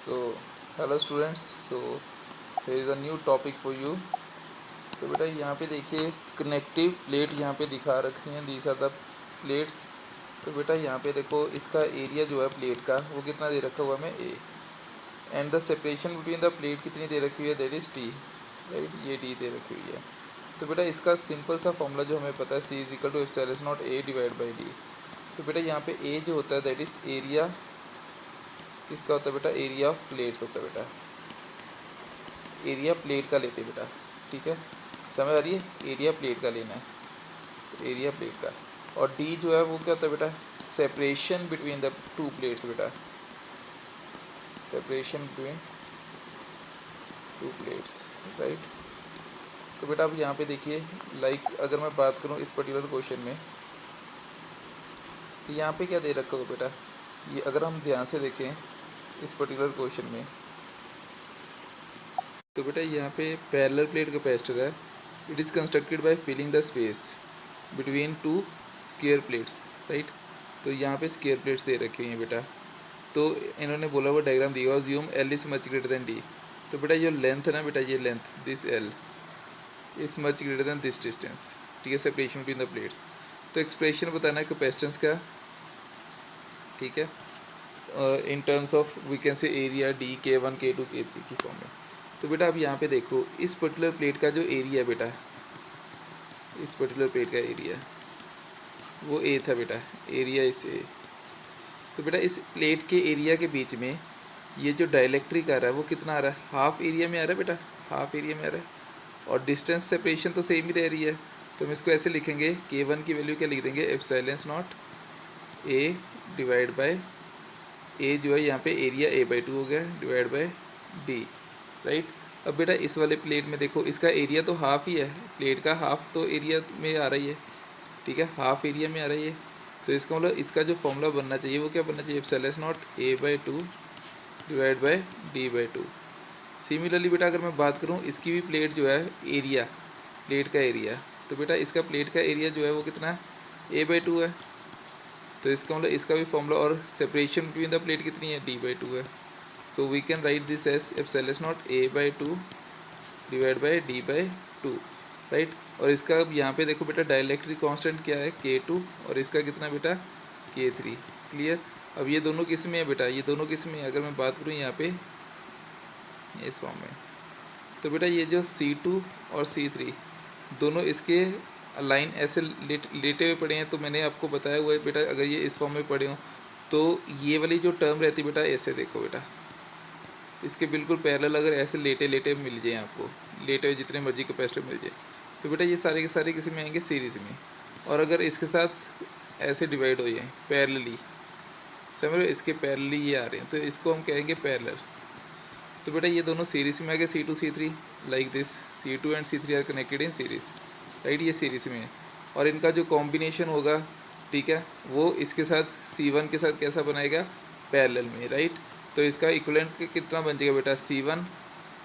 So, hello students. So, here is a new topic for you. So बेटा यहाँ पे देखिए कनेक्टिव प्लेट यहाँ पे दिखा रखी हैं, दीज आर द प्लेट्स। तो बेटा यहाँ पे देखो इसका एरिया जो है प्लेट का वो कितना दे रखा हुआ है A, and the separation between the plate कितनी दे रखी हुई है, दैट इज़ टी, राइट, ये डी दे रखी हुई है। तो बेटा इसका सिंपल सा फॉर्मूला जो हमें पता है, C is equal to epsilon naught A divide by D. तो बेटा यहाँ पे ए जो होता है दैट इज़ एरिया किसका होता है बेटा, एरिया ऑफ प्लेट्स होता है बेटा, एरिया प्लेट का लेते बेटा, ठीक है, समझ आ रही है, एरिया प्लेट का लेना है, तो एरिया प्लेट का। और डी जो है वो क्या होता है बेटा, separation between the two plates बेटा, separation between two plates, right. तो बेटा अब यहाँ पे देखिए लाइक अगर मैं बात करूँ इस पर्टिकुलर क्वेश्चन में, तो यहाँ पे क्या दे रखा होगा बेटा, ये अगर हम ध्यान से देखें इस पर्टिकुलर क्वेश्चन में, तो बेटा यहाँ पे पैरेलल प्लेट कैपेसिटर है, it is constructed by filling the space between two square plates, right. तो यहाँ पे स्क्वायर प्लेट्स दे रखी हुई हैं बेटा, तो इन्होंने बोला वो डायग्राम दिया हुआ, assume L is much greater than D. तो बेटा जो लेंथ है ना बेटा, ये length this L is much greater than this distance, ठीक है, सेपरेशन बिटवीन द प्लेट्स। तो एक्सप्रेशन बताना है कैपेसिटेंस का, ठीक है, in terms of we can say area D K1 K2 K3 की फॉर्म में। तो बेटा अब यहाँ पे देखो इस पर्टिकुलर प्लेट का जो एरिया बेटा, इस पर्टिकुलर प्लेट का एरिया वो ए था बेटा, एरिया इस ए। तो बेटा इस प्लेट के एरिया के बीच में ये जो डाइलेक्ट्रिक आ रहा है वो कितना आ रहा है, हाफ एरिया में आ रहा है बेटा, हाफ एरिया में आ रहा है, और डिस्टेंस सेपरेशन तो सेम ही रह रही है। तो हम इसको ऐसे लिखेंगे, K1 की वैल्यू क्या लिख देंगे, epsilon naught A divide by A जो है यहाँ पे एरिया A/2 हो गया डिवाइड बाय डी, राइट। अब बेटा इस वाले प्लेट में देखो इसका एरिया तो हाफ ही है, प्लेट का हाफ तो एरिया में आ रही है, ठीक है, हाफ एरिया में आ रही है। तो इसका मतलब इसका जो फॉर्मूला बनना चाहिए वो क्या बनना चाहिए, epsilon naught A/2 divide by D/2। Similarly बेटा अगर मैं बात करूँ इसकी भी प्लेट जो है एरिया, प्लेट का एरिया, तो बेटा इसका प्लेट का एरिया जो है वो कितना है, A/2 है। तो इसका मतलब इसका भी फॉर्मूला, और सेपरेशन बिटवीन द प्लेट कितनी है, D/2 है। So we can write this as epsilon naught A/2 divide by D/2, right. और इसका अब यहाँ पे देखो बेटा डाइलेक्ट्रिक कांस्टेंट क्या है, K2, और इसका कितना बेटा, K3, क्लियर। अब ये दोनों किस में है बेटा, ये दोनों किस में है, अगर मैं बात करूँ यहाँ पे इस फॉर्म में, तो बेटा ये जो C2 और C3 दोनों इसके लाइन ऐसे लेटे हुए पड़े हैं। तो मैंने आपको बताया हुआ है बेटा, अगर ये इस फॉर्म में पड़े हों तो ये वाली जो टर्म रहती है बेटा, ऐसे देखो बेटा, इसके बिल्कुल पैरेलल अगर ऐसे लेटे लेटे मिल जाए आपको, लेटे हुए जितने मर्जी कैपेसिटर मिल जाए, तो बेटा ये सारे के सारे किसी में आएंगे, सीरीज़ में। और अगर इसके साथ ऐसे डिवाइड हो जाए पैरेलली, समझ लो इसके पैरेलली ये आ रहे हैं, तो इसको हम कहेंगे पैरेलल। तो बेटा ये दोनों सीरीज़ में आ गए, C2 C3 like this, C2 and C3 are connected in series, right, ये सीरीज़ में है। और इनका जो कॉम्बिनेशन होगा, ठीक है, वो इसके साथ C1 के साथ कैसा बनाएगा, पैरेलल में, राइट। तो इसका इक्विवेलेंट कितना बन जाएगा बेटा, C1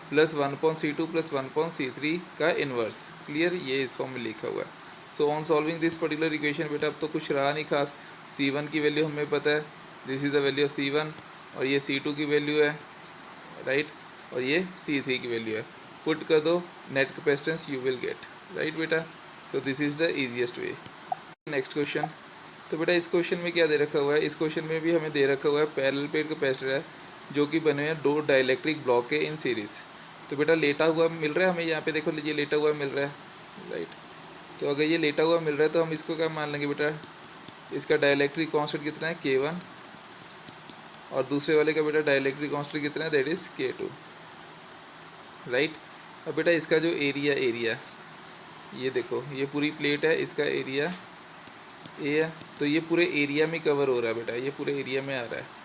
plus 1/C2 plus 1/C3 का इन्वर्स, क्लियर, ये इस फॉर्म में लिखा हुआ है। So on solving this particular equation बेटा अब तो कुछ रहा नहीं खास, C1 की वैल्यू हमें पता है, this is the value of C1, और ये C2 की वैल्यू है, राइट, और ये C3 की वैल्यू है। पुट कर दो net capacitance, you will get, right बेटा। So this is the easiest way. Next question, तो बेटा इस क्वेश्चन में क्या दे रखा हुआ है, इस क्वेश्चन में भी हमें दे रखा हुआ है पैरेलल प्लेट कैपेसिटर है जो कि बने हुए हैं दो डाइलेक्ट्रिक ब्लॉक के इन सीरीज़। तो बेटा लेटा हुआ मिल रहा है हमें, यहाँ पे देखो ये लेटा हुआ मिल रहा है, राइट। तो अगर ये लेटा हुआ मिल रहा है तो हम इसको क्या मान लेंगे बेटा, इसका डाइलेक्ट्रिक कांस्टेंट कितना है, K1, और दूसरे वाले का बेटा डाइलेक्ट्रिक कांस्टेंट कितना है, दैट इज़ K2, राइट। अब बेटा इसका जो एरिया ये देखो, ये पूरी प्लेट है, इसका एरिया ए है, तो ये पूरे एरिया में कवर हो रहा है बेटा, ये पूरे एरिया में आ रहा है।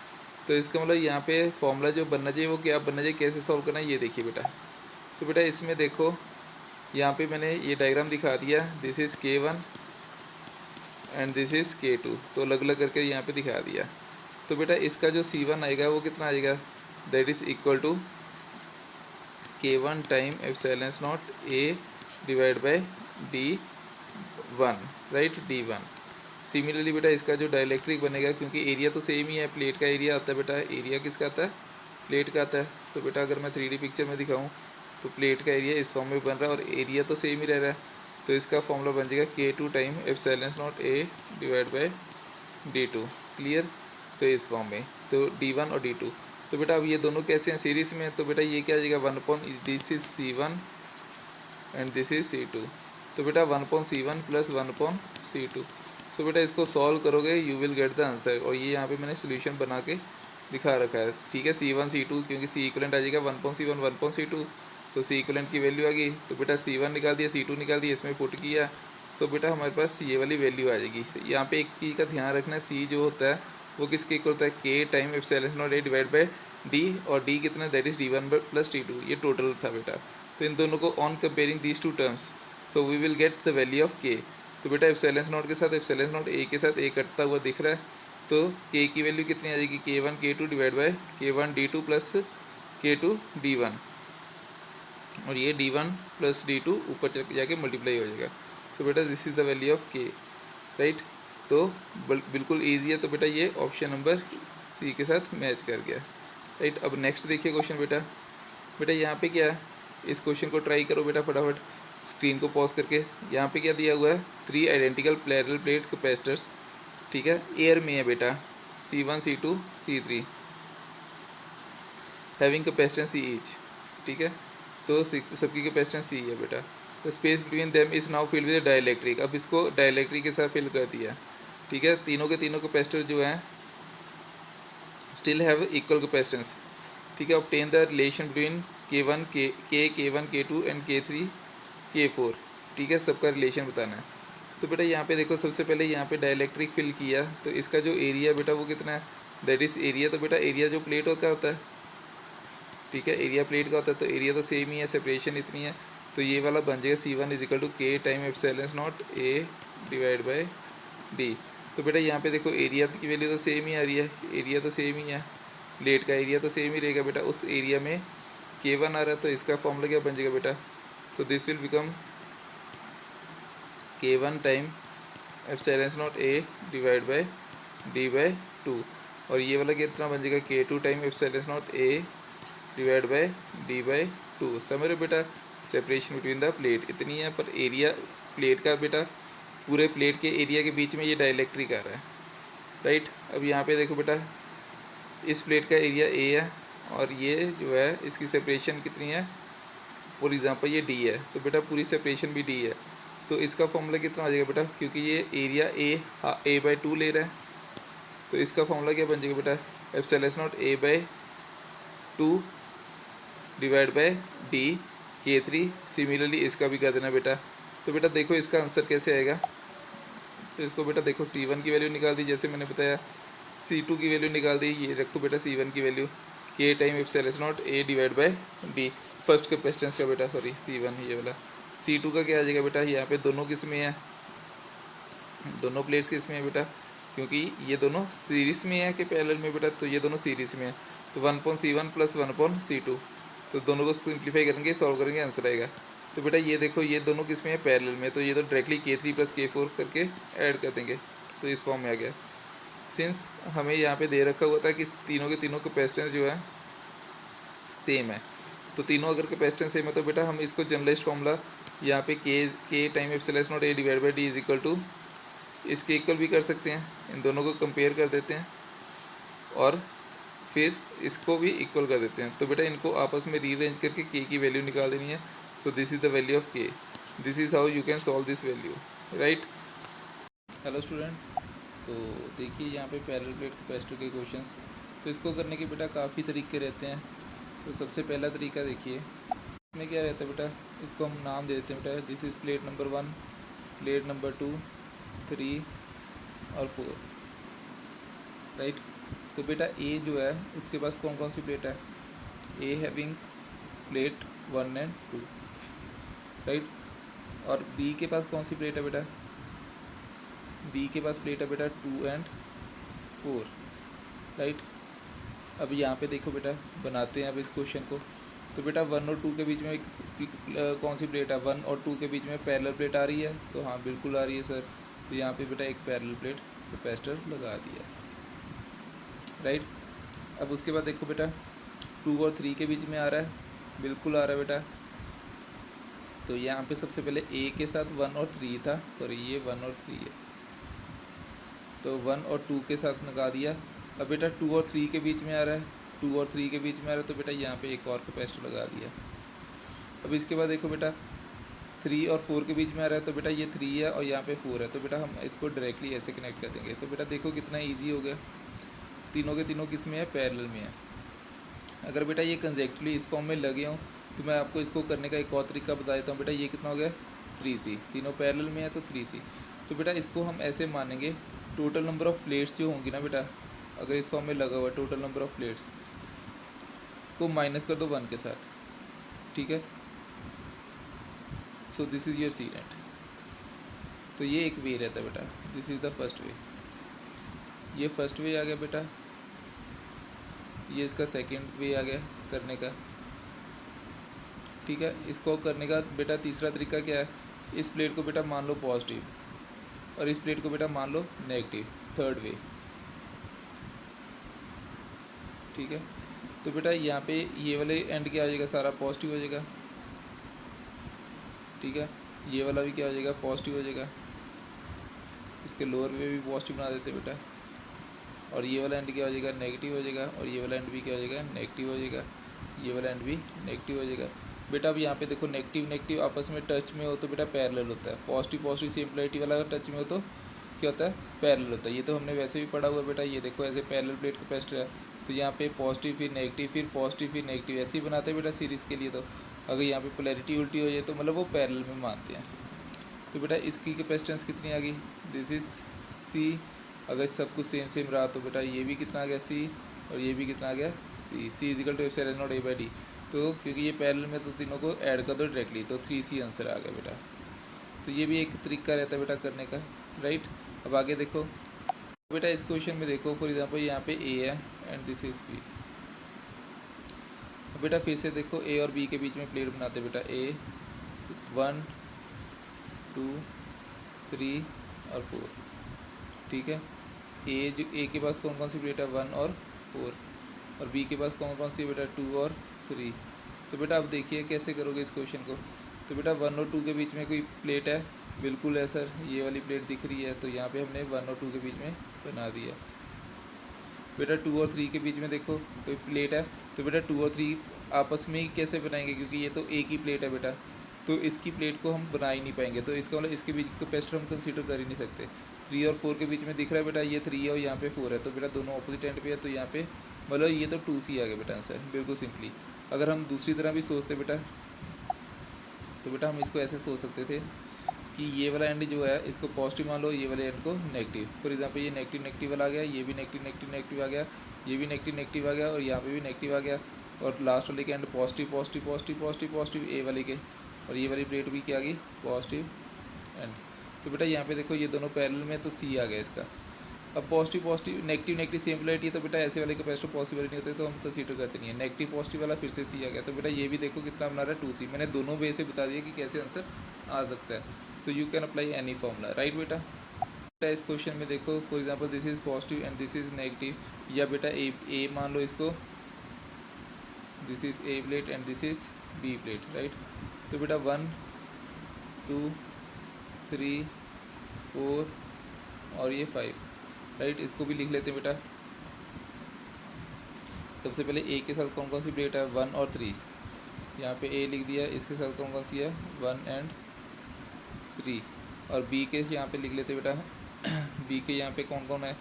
तो इसका मतलब यहाँ पे फॉर्मूला जो बनना चाहिए वो क्या बनना चाहिए, कैसे सॉल्व करना है, ये देखिए बेटा। तो बेटा इसमें देखो यहाँ पे मैंने ये डायग्राम दिखा दिया, this is K1 and this is K2, तो अलग अलग करके यहाँ पे दिखा दिया। तो बेटा इसका जो C1 आएगा वो कितना आएगा, that is equal to K1 time epsilon naught A divide by D1, right, D1। Similarly बेटा इसका जो डाइलेक्ट्रिक बनेगा, क्योंकि एरिया तो सेम ही है, प्लेट का एरिया आता है बेटा, एरिया किसका आता है, प्लेट का आता है। तो बेटा अगर मैं 3D पिक्चर में दिखाऊँ तो प्लेट का एरिया इस फॉर्म में बन रहा है और एरिया तो सेम ही रह रहा है। तो इसका फॉर्मूला बन जाएगा K2 time epsilon naught A divide bye D2। Clear. तो इस फॉर्म में तो D1 और D2। तो बेटा अब ये दोनों कैसे हैं, सीरीज में। तो बेटा ये क्या आ जाएगा 1 this is C1 and this is C2। तो बेटा 1/C1 प्लस 1/C2। सो बेटा इसको सॉल्व करोगे you will get the answer. और ये यहाँ पे मैंने सोल्यूशन बना के दिखा रखा है, ठीक है। C1 C2 क्योंकि C इक्वलेंट आ जाएगा 1/C1 1/C2। तो C इक्वलेंट की वैल्यू आ गई। तो बेटा C1 निकाल दिया, C2 निकाल दिया, इसमें पुट किया। सो बेटा हमारे पास ये वाली वैल्यू आ जाएगी। यहाँ पे एक चीज़ का ध्यान रखना है, C जो होता है वो किसके इक्वल होता है, K time epsilon naught A divide by D। और D कितना, that is D1 plus D2। ये टोटल था बेटा। तो इन दोनों को on comparing these two terms so we will get the value of K। तो बेटा एप्सिलॉन नॉट के साथ एप्सिलॉन नॉट A के साथ A कटता हुआ दिख रहा है। तो K की वैल्यू कितनी आ जाएगी, K1 K2 divide by K1 D2 plus K2 D1। और ये D1 प्लस D2 ऊपर जाके मल्टीप्लाई हो जाएगा। सो बेटा this is the value of K, right. तो बिल्कुल ईजी है। तो बेटा ये ऑप्शन नंबर C के साथ मैच कर गया, राइट। अब नेक्स्ट देखिए क्वेश्चन बेटा। बेटा यहाँ पे क्या है, इस क्वेश्चन को ट्राई करो बेटा फटाफट स्क्रीन को पॉज करके। यहाँ पे क्या दिया हुआ है, 3 आइडेंटिकल पैरेलल प्लेट कैपेसिटर्स, ठीक है, एयर में है बेटा, C1 C2 C3 having capacitance C each, ठीक है। तो सबकी कैपेसिटेंस C है बेटा। तो space between them is now filled with dielectric. अब इसको डाइलेक्ट्रिक के साथ फिल कर दिया, ठीक है। तीनों के तीनों कैपेसिटर जो हैं स्टिल हैव इक्वल कैपेसिटेंस, ठीक है। Obtain the relation between K1 K1 K2 and K3 K4, ठीक है। सबका रिलेशन बताना है। तो बेटा यहाँ पे देखो, सबसे पहले यहाँ पे डाइलेक्ट्रिक फिल किया तो इसका जो एरिया बेटा वो कितना है, दैट इज़ एरिया। तो बेटा एरिया जो प्लेट का होता है, ठीक है, एरिया प्लेट का होता है। तो एरिया तो सेम ही है, सेपरेशन इतनी है। तो ये वाला बन जाएगा C1 is equal to K time epsilon naught A divide by D। तो बेटा यहाँ पे देखो एरिया की वैल्यू तो सेम ही आ रही है, एरिया तो सेम ही है, प्लेट का एरिया तो सेम ही रहेगा बेटा। उस एरिया में K1 आ रहा है तो इसका फॉर्मूला क्या बन जाएगा बेटा, so this will become K1 time epsilon naught A divide bye D/2। और ये वाला कितना बन जाएगा, K2 time epsilon naught A divide bye D/2। समझ रहे बेटा, सेपरेशन बिटवीन द प्लेट इतनी है, पर एरिया प्लेट का बेटा पूरे प्लेट के एरिया के बीच में ये डाइलेक्ट्रिक आ रहा है, राइट। अब यहाँ पे देखो बेटा, इस प्लेट का एरिया A है और ये जो है इसकी सेपरेशन कितनी है, फॉर एग्जांपल ये D है। तो बेटा पूरी सेपरेशन भी D है। तो इसका फॉर्मूला कितना आ जाएगा बेटा, क्योंकि ये एरिया A/2 ले रहा है। तो इसका फॉर्मूला क्या बन जाएगा बेटा, epsilon naught A/2 divide by D K3। Similarly इसका भी कर देना बेटा। तो बेटा देखो इसका आंसर कैसे आएगा। तो इसको बेटा देखो C1 की वैल्यू निकाल दी, जैसे मैंने बताया। C2 की वैल्यू निकाल दी, ये रखो बेटा C1 की value K time epsilon naught A divide by D, first capacitance का बेटा, सॉरी C1 ये वाला। C2 का क्या आ जाएगा बेटा, यहाँ पे दोनों किस में है, दोनों प्लेट्स किस में है बेटा, क्योंकि ये दोनों सीरीज़ में है कि पैरेलल में बेटा, तो ये दोनों सीरीज़ में है। तो 1/C1 प्लस 1/C2। तो दोनों को सिंप्लीफाई करेंगे, सॉल्व करेंगे, आंसर आएगा। तो बेटा ये देखो ये दोनों किस में है, पैरेलल में। तो ये तो डायरेक्टली K3 प्लस K4 करके ऐड कर देंगे, तो इस फॉर्म में आ गया। सिंस हमें यहाँ पे दे रखा हुआ था कि तीनों के तीनों कैपेसिटेंस जो है सेम है, तो तीनों अगर कैपेसिटेंस सेम है तो बेटा हम इसको जनरलाइज्ड फॉर्मूला यहाँ पे K time epsilon naught A divide by D is equal to इसके इक्वल भी कर सकते हैं। इन दोनों को कंपेयर कर देते हैं और फिर इसको भी इक्वल कर देते हैं। तो बेटा इनको आपस में रीअरेंज करके K की वैल्यू निकाल देनी है। So this is the value of K। This is how you can solve this value, right. Hello student, तो देखिए यहाँ पे पैरेलल प्लेट कैपेसिटर के क्वेश्चंस। तो इसको करने के बेटा काफ़ी तरीके रहते हैं। तो सबसे पहला तरीका देखिए, इसमें क्या रहता है बेटा, इसको हम नाम दे देते हैं बेटा, this is plate number 1, plate number 2, 3 और 4, राइट। तो बेटा ए जो है उसके पास कौन कौन सी प्लेट है, ए हैविंग प्लेट 1 एंड 2, राइट। और बी के पास कौन सी प्लेट है बेटा, बी के पास प्लेट है बेटा 2 एंड 4, राइट। अब यहाँ पे देखो बेटा बनाते हैं अब इस क्वेश्चन को। तो बेटा 1 और 2 के बीच में एक कौन सी प्लेट है, 1 और 2 के बीच में पैरेलल प्लेट आ रही है, तो हाँ बिल्कुल आ रही है सर। तो यहाँ पे बेटा एक पैरेलल प्लेट कैपेसिटर लगा दिया, राइट। अब उसके बाद देखो बेटा 2 और 3 के बीच में आ रहा है, बिल्कुल आ रहा है बेटा। तो यहाँ पे सबसे पहले ए के साथ 1 और 3 था, सॉरी ये 1 और 3 है, तो 1 और 2 के साथ लगा दिया। अब बेटा 2 और 3 के बीच में आ रहा है, 2 और 3 के बीच में आ रहा है, तो बेटा यहाँ पे एक और कैपेसिटर लगा दिया। अब इसके बाद देखो बेटा 3 और 4 के बीच में आ रहा है, तो बेटा ये 3 है और यहाँ पे 4 है, तो बेटा हम इसको डायरेक्टली ऐसे कनेक्ट कर देंगे। तो बेटा देखो कितना ईजी हो गया, तीनों के तीनों किस में है, पैरेलल में है। अगर बेटा ये कंजेक्टिवली इस फॉर्म में लगे हों तो मैं आपको इसको करने का एक और तरीका बता देता हूँ। बेटा ये कितना हो गया, 3C, तीनों पैरेलल में है तो 3C। तो बेटा इसको हम ऐसे मानेंगे, टोटल नंबर ऑफ़ प्लेट्स जो होंगी ना बेटा, अगर इस फॉर्म में लगा हुआ है, टोटल नंबर ऑफ़ प्लेट्स को माइनस कर दो 1 के साथ, ठीक है। So this is your C net. तो ये एक वे रहता है बेटा, this is the first way. ये फर्स्ट वे आ गया बेटा, ये इसका सेकंड वे आ गया करने का, ठीक है। इसको करने का बेटा तीसरा तरीका क्या है, इस प्लेट को बेटा मान लो पॉजिटिव और इस प्लेट को बेटा मान लो नेगेटिव, थर्ड वे, ठीक है। तो बेटा यहाँ पे ये वाले एंड क्या हो जाएगा, सारा पॉजिटिव हो जाएगा, ठीक है। ये वाला भी क्या हो जाएगा, पॉजिटिव हो जाएगा। इसके लोअर वे भी पॉजिटिव बना देते बेटा, और ये वाला एंड क्या हो जाएगा, नेगेटिव हो जाएगा, और ये वाला एंड भी क्या हो जाएगा, नेगेटिव हो जाएगा, ये वाला एंड भी नेगेटिव हो जाएगा। बेटा अब यहाँ पे देखो नेगेटिव नेगेटिव आपस में टच में हो तो बेटा पैरेलल होता है, पॉजिटिव पॉजिटिव सेम पोलैरिटी वाला टच में हो तो क्या होता है, पैरेलल होता है। ये तो हमने वैसे भी पढ़ा हुआ बेटा, ये देखो ऐसे पैरेलल प्लेट कैपेसिटर है, तो यहाँ पे पॉजिटिव फिर नेगेटिव फिर पॉजिटिव फिर नेगेटिव, ऐसे ही बनाते हैं बेटा सीरीज़ के लिए। तो अगर यहाँ पे पोलैरिटी उल्टी हो जाए तो मतलब वो पैरेलल में मानते हैं। तो बेटा इसकी कैपेसिटेंस कितनी आ गई, दिस इज़ सी। अगर सब कुछ सेम सेम रहा तो बेटा ये भी कितना आ गया, सी, और ये भी कितना आ गया, C. C is equal to epsilon naught A by D. तो क्योंकि ये पैरेलल में तो तीनों को ऐड कर दो डायरेक्टली, तो 3C आंसर आ गया बेटा। तो ये भी एक तरीका रहता है बेटा करने का, राइट। अब आगे देखो बेटा, इस क्वेश्चन में देखो फॉर एग्जांपल यहाँ पे ए है एंड दिस इज बी। बेटा फिर से देखो ए और बी के बीच में प्लेट बनाते बेटा, ए 1 2 3 और 4, ठीक है। ए के पास कौन कौन सी प्लेट है, 1 और 4, और बी के पास कौन कौन सी बेटा, 2 और 3। तो बेटा अब देखिए कैसे करोगे इस क्वेश्चन को। तो बेटा 1 और 2 के बीच में कोई प्लेट है, बिल्कुल है सर, ये वाली प्लेट दिख रही है, तो यहाँ पे हमने 1 और 2 के बीच में बना दिया। बेटा 2 और 3 के बीच में देखो कोई प्लेट है, तो बेटा 2 और 3 आपस में ही कैसे बनाएंगे, क्योंकि ये तो एक ही प्लेट है बेटा, तो इसकी प्लेट को हम बना ही नहीं पाएंगे। तो इसका मतलब इसके बीच कैपेसिटर हम कंसीडर कर ही नहीं सकते। 3 और 4 के बीच में दिख रहा है बेटा, ये 3 है और यहाँ पे 4 है, तो बेटा दोनों ऑपोजिट एंड पे है, तो यहाँ पे मतलब ये तो 2C आ गया बेटा आंसर, बिल्कुल सिंपली। अगर हम दूसरी तरह भी सोचते बेटा, तो बेटा हम इसको ऐसे सोच सकते थे कि ये वाला एंड जो है इसको पॉजिटिव मान लो, ये वाले एंड को नेगेटिव। फॉर एग्जांपल ये नेगेटिव नेगेटिव वाला आ गया, ये भी नेगेटिव नेगेटिव नेगेटिव आ गया, ये भी नेगेटिव नेगेटिव आ गया, और यहाँ पे भी नेगेटिव आ गया, और लास्ट वाले के end positive positive positive positive positive A वाले के, और ये वाली प्लेट भी क्या आ गई, पॉजिटिव एंड। तो बेटा यहाँ पे देखो ये दोनों पैरेलल में, तो सी आ गया इसका। अब positive positive negative negative same polarity है, तो बेटा ऐसे वाले कैपेसिटर पॉसिबल नहीं होते, तो हम कंसीडर करते नहीं है। नेगेटिव पॉजिटिव वाला फिर से सी आ गया, तो बेटा ये भी देखो कितना बना रहा है, 2C। मैंने दोनों वे से बता दिया कि कैसे आंसर आ सकता है। So you can apply any formula, right बेटा। इस क्वेश्चन में देखो for example this is positive and this is negative, या बेटा ए मान लो इसको, this is A plate and this is B plate, right. तो बेटा 1 2 3 4 और ये 5, राइट। इसको भी लिख लेते हैं बेटा। सबसे पहले ए के साथ कौन कौन सी प्लेट है, 1 और 3, यहाँ पे ए लिख दिया। इसके साथ कौन कौन सी है, 1 एंड 3, और बी के यहाँ पे लिख लेते बेटा बी के यहाँ पे कौन कौन है,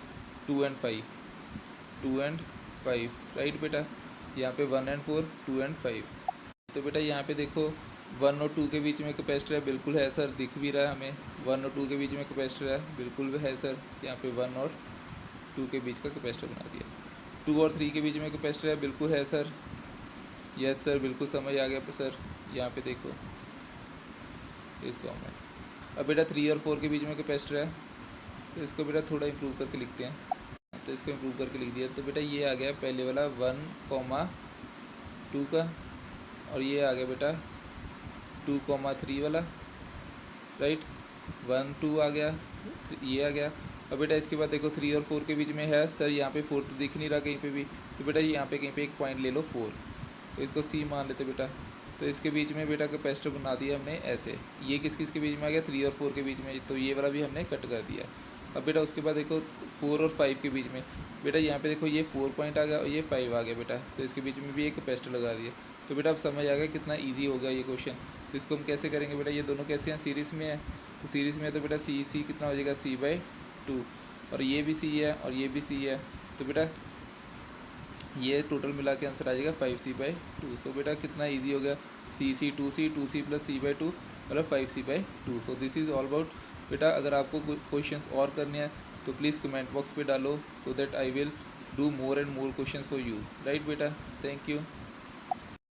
2 एंड 5, 2 एंड 5, राइट बेटा। यहाँ पे 1 एंड 4, 2 एंड 5। तो बेटा यहाँ पे देखो 1 और 2 के बीच में कैपेसिटर है, बिल्कुल है सर, दिख भी रहा है हमें। 1 और 2 के बीच में कैपेसिटर है, बिल्कुल है सर। यहाँ पे 1 और 2 के बीच का कैपेसिटर बना दिया। 2 और 3 के बीच में कैपेसिटर है, बिल्कुल है सर, यस सर, बिल्कुल समझ आ गया सर। यहाँ पे देखो इस फॉर्म में। अब बेटा 3 और 4 के बीच में कैपेसिटर है, तो इसको बेटा थोड़ा इंप्रूव करके लिखते हैं। तो इसको इंप्रूव करके लिख दिया, तो बेटा ये आ गया पहले वाला 1,2 का, और ये आ गया बेटा 2,3 वाला, राइट। 1 2 आ गया, ये आ गया। अब बेटा इसके बाद देखो 3 और 4 के बीच में है सर, यहाँ पे 4 तो दिख नहीं रहा कहीं पे भी, तो बेटा यहाँ पे कहीं पे एक पॉइंट ले लो 4, तो इसको सी मान लेते बेटा। तो इसके बीच में बेटा कैपेसिटर बना दिया हमने ऐसे, ये किस किस के बीच में आ गया, 3 और 4 के बीच में, तो ये वाला भी हमने कट कर दिया। अब बेटा उसके बाद देखो 4 और 5 के बीच में, बेटा यहाँ पे देखो ये 4 पॉइंट आ गया और ये 5 आ गया बेटा, तो इसके बीच में भी एक कैपेसिटर लगा दिया। तो बेटा अब समझ आ गया कितना ईजी होगा ये क्वेश्चन। तो इसको हम कैसे करेंगे बेटा, ये दोनों कैसे हैं, सीरीज़ में है, तो सीरीज़ में है तो बेटा सी कितना हो जाएगा, C/2, और ये भी सी है और ये भी सी है, तो बेटा ये टोटल मिला के आंसर आ जाएगा 5C/2। सो बेटा कितना इजी हो गया, C2C प्लस C/2 मतलब 5C/2। So this is all about बेटा। अगर आपको क्वेश्चंस और करने हैं तो प्लीज़ कमेंट बॉक्स पे डालो, so that I will do more and more questions for you, right बेटा। Thank you.